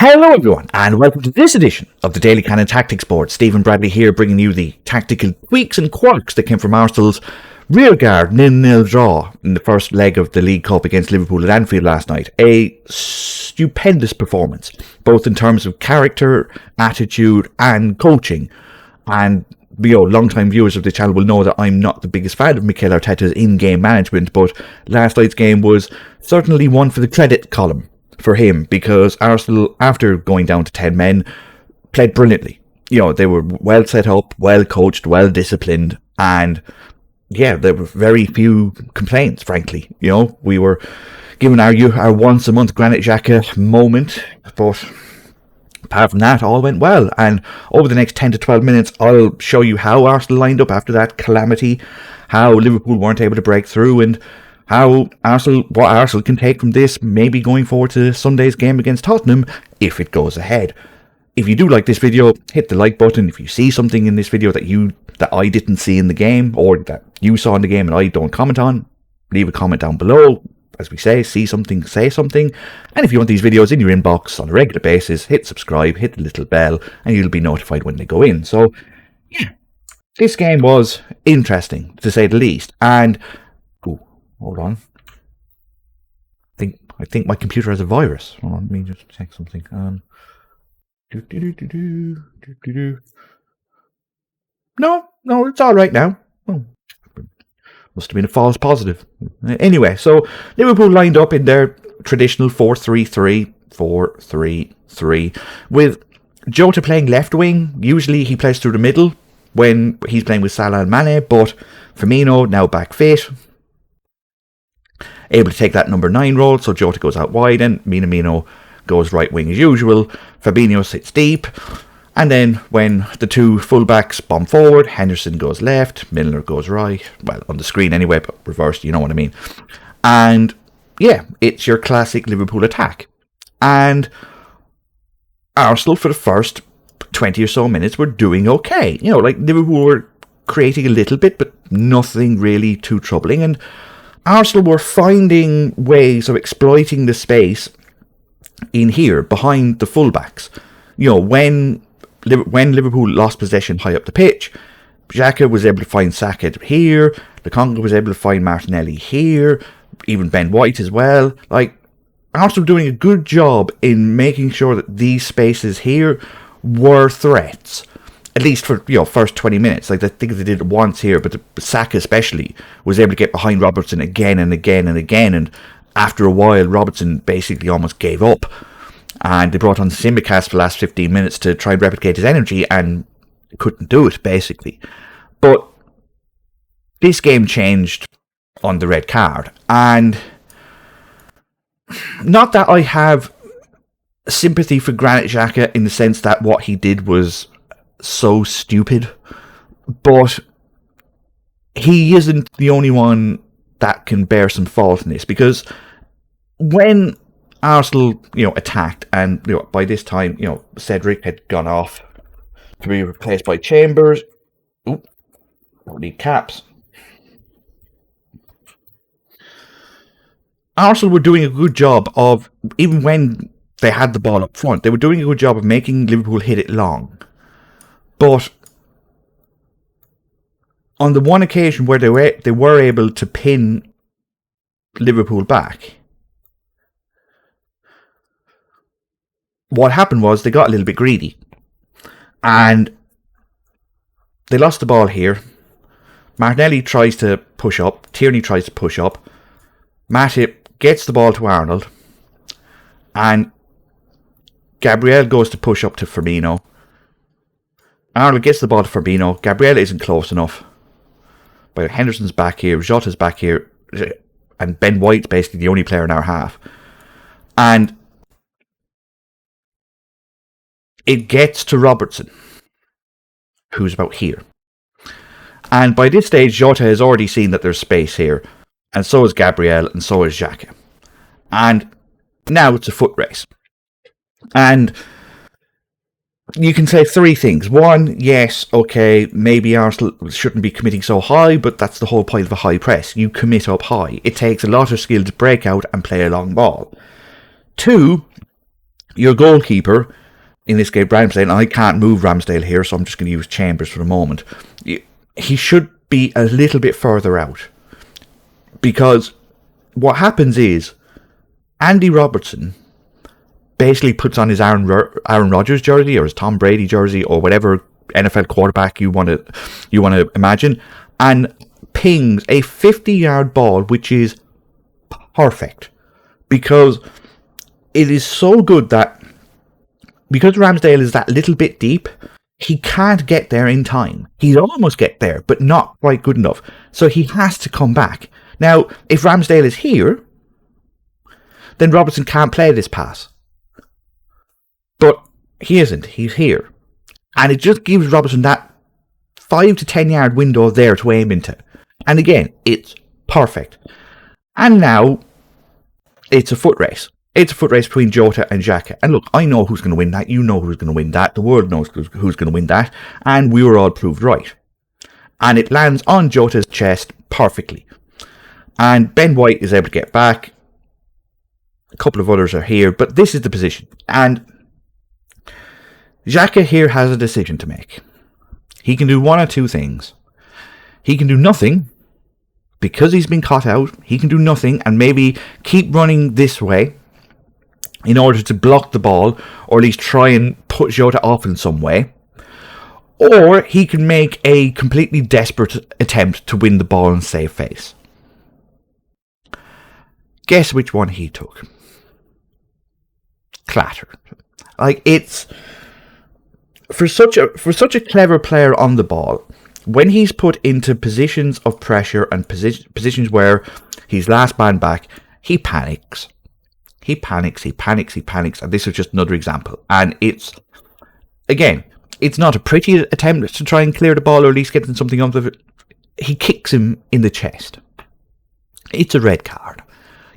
Hello everyone, and welcome to this edition of the Daily Cannon Tactics Board. Stephen Bradley here, bringing you the tactical tweaks and quirks that came from Arsenal's rearguard 0-0 draw in the first leg of the League Cup against Liverpool at Anfield last night. A stupendous performance, both in terms of character, attitude and coaching. And long-time viewers of the channel will know that I'm not the biggest fan of Mikel Arteta's in-game management, but last night's game was certainly one for the credit column for him, because Arsenal, after going down to 10 men, played brilliantly. They were well set up, well coached, well disciplined, and there were very few complaints, frankly. We were given our once a month Granit Xhaka moment, but apart from that, all went well. And over the next 10 to 12 minutes, I'll show you how Arsenal lined up after that calamity, how Liverpool weren't able to break through, and what Arsenal can take from this, maybe going forward to Sunday's game against Tottenham, if it goes ahead. If you do like this video, hit the like button. If you see something in this video that I didn't see in the game, or that you saw in the game and I don't comment on, leave a comment down below. As we say, see something, say something. And if you want these videos in your inbox on a regular basis, hit subscribe, hit the little bell, and you'll be notified when they go in. So, this game was interesting, to say the least. And hold on. I think my computer has a virus. Hold on, let me just check something. No, it's all right now. Oh, must have been a false positive. Anyway, so Liverpool lined up in their traditional 4-3-3, with Jota playing left wing. Usually he plays through the middle when he's playing with Salah and Mane, but Firmino now back fit, able to take that number 9 role, so Jota goes out wide and Minamino goes right wing as usual. Fabinho sits deep, and then when the two fullbacks bomb forward, Henderson goes left, Milner goes right, well, on the screen anyway, but reversed, you know what I mean. And it's your classic Liverpool attack. And Arsenal, for the first 20 or so minutes, were doing okay. Liverpool were creating a little bit, but nothing really too troubling, and Arsenal were finding ways of exploiting the space in here behind the fullbacks. When Liverpool lost possession high up the pitch, Xhaka was able to find Saka here, Lukonga was able to find Martinelli here, even Ben White as well. Arsenal were doing a good job in making sure that these spaces here were threats. At least for first 20 minutes. I think they did it once here, but Saka especially was able to get behind Robertson again and again and again, and after a while Robertson basically almost gave up, and they brought on Tsimikas for the last 15 minutes to try and replicate his energy, and couldn't do it basically. But this game changed on the red card, and not that I have sympathy for Granit Xhaka in the sense that what he did was so stupid, but he isn't the only one that can bear some fault in this, because when Arsenal attacked, and by this time Cedric had gone off to be replaced by Chambers. Don't need caps. Arsenal were doing a good job of, even when they had the ball up front, they were doing a good job of making Liverpool hit it long. But on the one occasion where they were able to pin Liverpool back, what happened was they got a little bit greedy, and they lost the ball here. Martinelli tries to push up, Tierney tries to push up, Matip gets the ball to Arnold, and Gabriel goes to push up to Firmino. Arnold gets the ball to Fabinho. Gabriel isn't close enough. But Henderson's back here, Jota's back here, and Ben White's basically the only player in our half. And it gets to Robertson, who's about here. And by this stage, Jota has already seen that there's space here, and so is Gabriel, and so is Xhaka. And now it's a foot race. And you can say three things. One, yes, okay, maybe Arsenal shouldn't be committing so high, but that's the whole point of a high press. You commit up high. It takes a lot of skill to break out and play a long ball. Two, Your goalkeeper, in this game, Ramsdale, and I can't move Ramsdale here, so I'm just going to use Chambers for the moment. He should be a little bit further out. Because what happens is, Andy Robertson basically puts on his Aaron Rodgers jersey or his Tom Brady jersey or whatever NFL quarterback you want to imagine, and pings a 50-yard ball, which is perfect. Because it is so good that, because Ramsdale is that little bit deep, he can't get there in time. He'd almost get there, but not quite good enough. So he has to come back. Now, if Ramsdale is here, then Robertson can't play this pass. But he isn't. He's here. And it just gives Robertson that 5 to 10 yard window there to aim into. And again, it's perfect. And now, it's a foot race. It's a foot race between Jota and Xhaka. And look, I know who's going to win that. You know who's going to win that. The world knows who's going to win that. And we were all proved right. And it lands on Jota's chest perfectly. And Ben White is able to get back. A couple of others are here. But this is the position. And Xhaka here has a decision to make. He can do one or two things. He can do nothing. Because he's been caught out, he can do nothing and maybe keep running this way in order to block the ball, or at least try and put Jota off in some way. Or he can make a completely desperate attempt to win the ball and save face. Guess which one he took? Clatter. Like, it's for such a clever player on the ball, when he's put into positions of pressure and positions where he's last man back, he panics. He panics, and this is just another example. And it's, again, it's not a pretty attempt to try and clear the ball or at least get something out of it. He kicks him in the chest. It's a red card.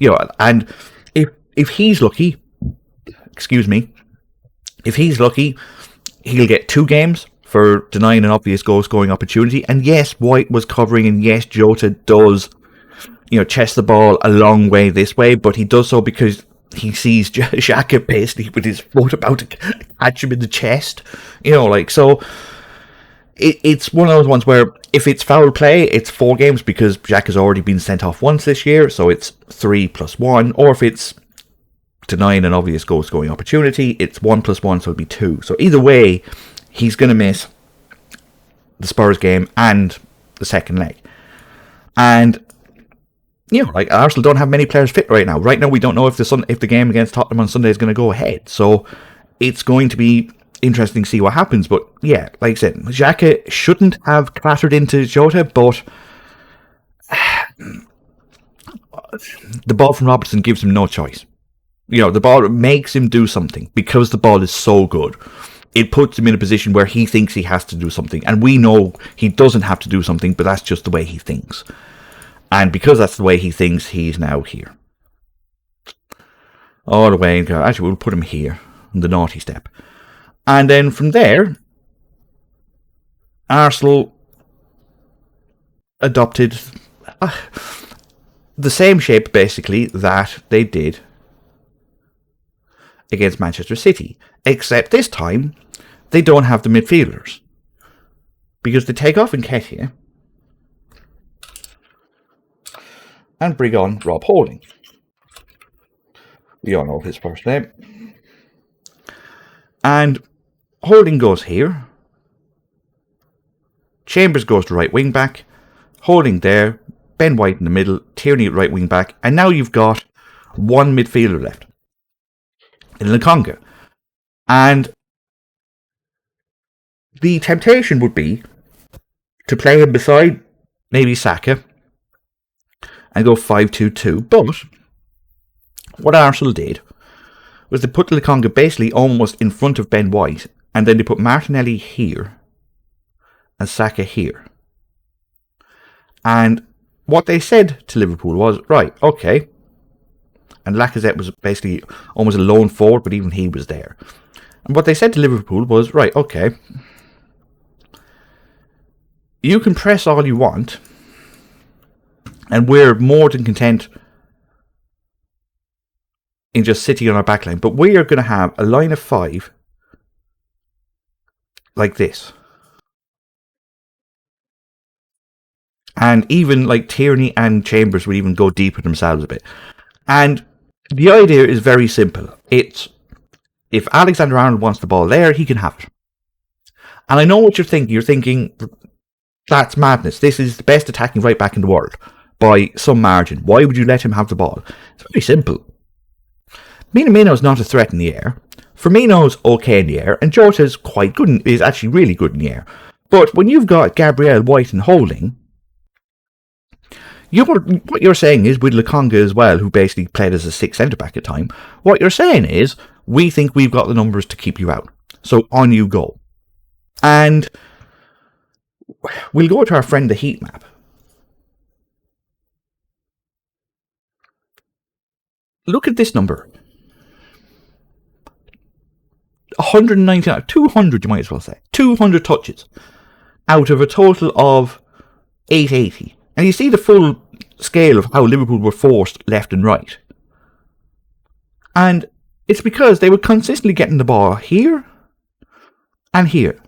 You know, and if he's lucky, if he's lucky, he'll get 2 games for denying an obvious goal-scoring opportunity. And yes, White was covering, and yes, Jota does, chest the ball a long way this way, but he does so because he sees Xhaka basically with his foot about to catch him in the chest. So it's one of those ones where if it's foul play, it's 4 games because Xhaka's already been sent off once this year, so it's 3 + 1. Or if it's denying an obvious goal-scoring opportunity, it's 1 + 1, so it'll be 2. So either way, he's going to miss the Spurs game and the second leg. And, Arsenal don't have many players fit right now. Right now, we don't know if the game against Tottenham on Sunday is going to go ahead. So it's going to be interesting to see what happens. But, yeah, like I said, Xhaka shouldn't have clattered into Jota, but the ball from Robertson gives him no choice. The ball makes him do something because the ball is so good. It puts him in a position where he thinks he has to do something. And we know he doesn't have to do something, but that's just the way he thinks. And because that's the way he thinks, he's now here. All the way. Actually, we'll put him here, on the naughty step. And then from there, Arsenal adopted the same shape, basically, that they did against Manchester City. Except this time, they don't have the midfielders. Because they take off Nketiah and bring on Rob Holding. We all know his first name. And Holding goes here. Chambers goes to right wing back. Holding there. Ben White in the middle. Tierney at right wing back. And now you've got one midfielder left in Lokonga. And the temptation would be to play him beside maybe Saka and go 5-2-2. But what Arsenal did was they put Lokonga basically almost in front of Ben White, and then they put Martinelli here and Saka here. And what they said to Liverpool was, right, okay. And Lacazette was basically almost a lone forward, but even he was there. And what they said to Liverpool was, right, okay, you can press all you want, and we're more than content in just City on our back line, but we are going to have a line of 5 like this. And even like Tierney and Chambers would even go deeper themselves a bit. And the idea is very simple. It's if Alexander-Arnold wants the ball there, he can have it. And I know what you're thinking. You're thinking, that's madness. This is the best attacking right back in the world by some margin. Why would you let him have the ball? It's very simple. Minamino's not a threat in the air. Firmino's okay in the air, and Jota's quite good. Is actually really good in the air. But when you've got Gabriel, White, and Holding, what you're saying is, with Lukonga as well, who basically played as a 6th centre-back at the time, what you're saying is, we think we've got the numbers to keep you out. So on you go. And we'll go to our friend the heat map. Look at this number. 199, 200 you might as well say. 200 touches out of a total of 880. And you see the full scale of how Liverpool were forced left and right. And it's because they were consistently getting the ball here and here.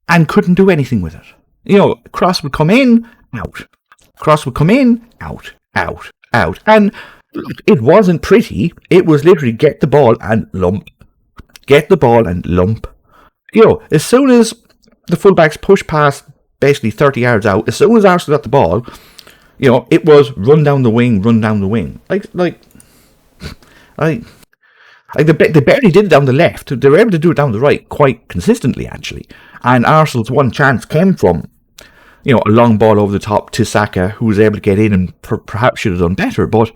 And couldn't do anything with it. You know, cross would come in, out. Cross would come in, out, out, out. And look, it wasn't pretty. It was literally get the ball and lump. Get the ball and lump. You know, as soon as the fullbacks pushed past basically 30 yards out, as soon as Arsenal got the ball, you know, it was run down the wing, run down the wing. They barely did it down the left. They were able to do it down the right quite consistently, actually. And Arsenal's one chance came from, you know, a long ball over the top to Xhaka, who was able to get in and perhaps should have done better. But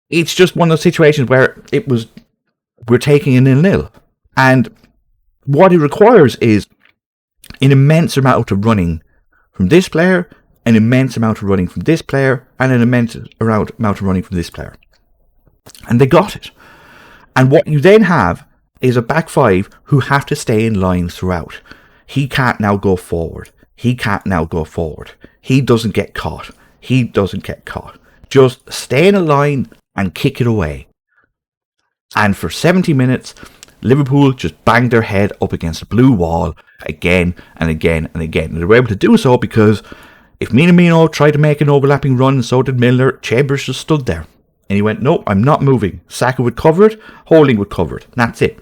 it's just one of those situations where we're taking a 0-0. And what it requires is an immense amount of running from this player, an immense amount of running from this player, and an immense amount of running from this player. And they got it. And what you then have is a back 5 who have to stay in line throughout. He can't now go forward. He can't now go forward. He doesn't get caught. He doesn't get caught. Just stay in a line and kick it away. And for 70 minutes, Liverpool just banged their head up against a blue wall again and again and again. And they were able to do so because if Minamino tried to make an overlapping run, so did Milner, Chambers just stood there. And he went, no, I'm not moving. Xhaka would cover it, Holding would cover it. And that's it.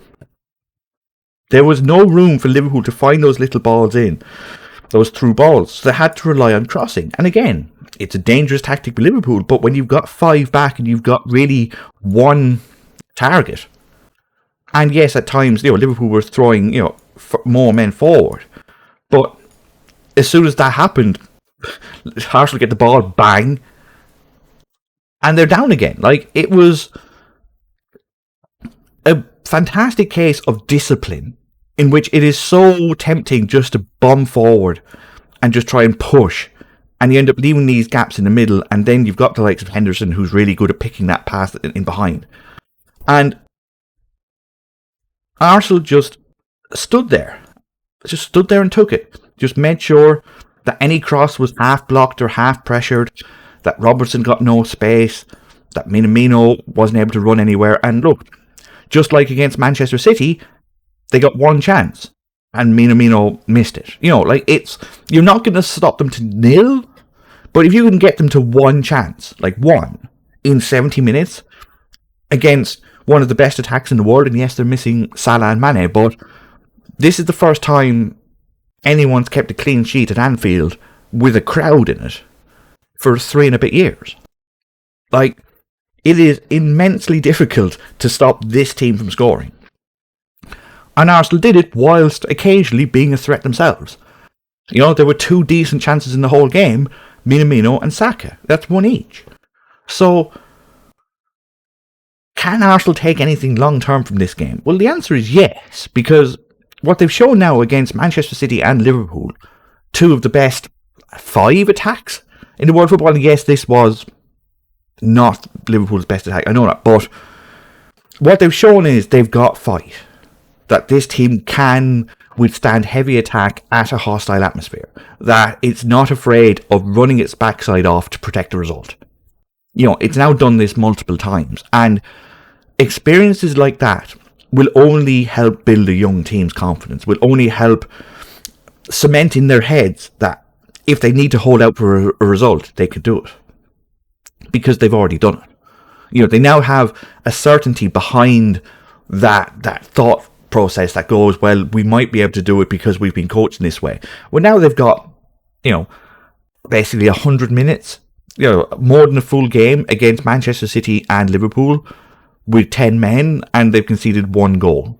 There was no room for Liverpool to find those little balls in, those through balls. So they had to rely on crossing. And again, it's a dangerous tactic for Liverpool, but when you've got 5 back and you've got really one target, and yes, at times, you know, Liverpool were throwing, you know, more men forward, but as soon as that happened, Arsenal get the ball, bang, and they're down again. Like, it was a fantastic case of discipline in which it is so tempting just to bomb forward and just try and push, and you end up leaving these gaps in the middle, and then you've got the likes of Henderson, who's really good at picking that pass in behind. And Arsenal just stood there. Just stood there and took it. Just made sure that any cross was half blocked or half pressured, that Robertson got no space, that Minamino wasn't able to run anywhere. And look, just like against Manchester City, they got one chance and Minamino missed it. You know, like, you're not going to stop them to 0, but if you can get them to one chance, like one, in 70 minutes against one of the best attacks in the world, and yes, they're missing Salah and Mane, but this is the first time anyone's kept a clean sheet at Anfield with a crowd in it for 3 and a bit years. Like, it is immensely difficult to stop this team from scoring. And Arsenal did it whilst occasionally being a threat themselves. You know, there were 2 decent chances in the whole game, Minamino and Xhaka. That's 1 each. So, can Arsenal take anything long-term from this game? Well, the answer is yes, because what they've shown now against Manchester City and Liverpool, 2 of the best 5 attacks in the world of football, and yes, this was not Liverpool's best attack, I know that, but what they've shown is they've got fight. That this team can withstand heavy attack at a hostile atmosphere. That it's not afraid of running its backside off to protect the result. It's now done this multiple times, and experiences like that will only help build a young team's confidence, will only help cement in their heads that if they need to hold out for a result, they can do it. Because they've already done it. They now have a certainty behind that thought process that goes, well, we might be able to do it because we've been coached in this way. Well, now they've got, basically 100 minutes, more than a full game against Manchester City and Liverpool with 10 men, and they've conceded 1 goal.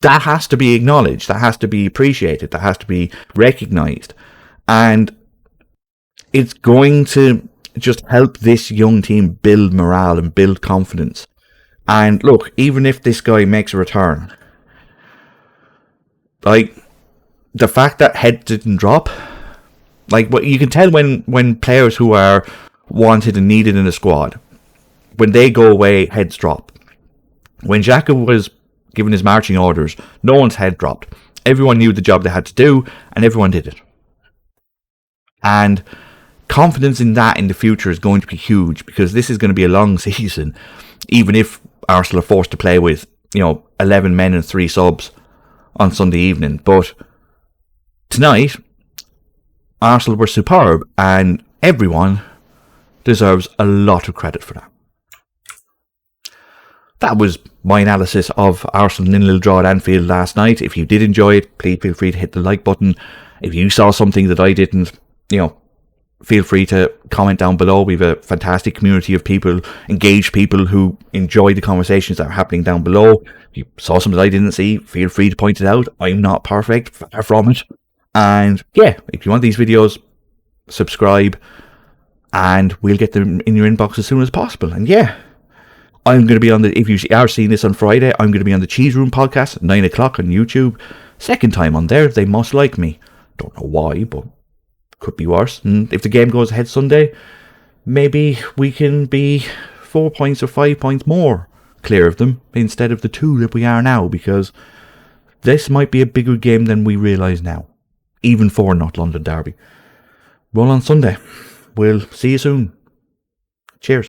That has to be acknowledged, that has to be appreciated, that has to be recognised, and it's going to just help this young team build morale and build confidence. And look, even if this guy makes a return, the fact that head didn't drop, what you can tell when players who are wanted and needed in a squad, when they go away, heads drop. When Xhaka was given his marching orders, no one's head dropped. Everyone knew the job they had to do, and everyone did it. And confidence in that in the future is going to be huge, because this is going to be a long season, even if Arsenal are forced to play with 11 men and 3 subs on Sunday evening. But tonight, Arsenal were superb, and everyone deserves a lot of credit for that. That was my analysis of Arsenal 0-0 draw at Anfield last night. If you did enjoy it, please feel free to hit the like button. If you saw something that I didn't, feel free to comment down below. We have a fantastic community of people, engaged people who enjoy the conversations that are happening down below. If you saw something that I didn't see, feel free to point it out. I'm not perfect, far from it. And yeah, if you want these videos, subscribe, and we'll get them in your inbox as soon as possible. And yeah, I'm going to be on if you are seeing this on Friday, I'm going to be on the Cheese Room podcast at 9 o'clock on YouTube. Second time on there. They must like me. Don't know why, but could be worse. And if the game goes ahead Sunday, maybe we can be 4 points or 5 points more clear of them instead of the 2 that we are now, because this might be a bigger game than we realise now, even for not London Derby. Well, on Sunday. We'll see you soon. Cheers.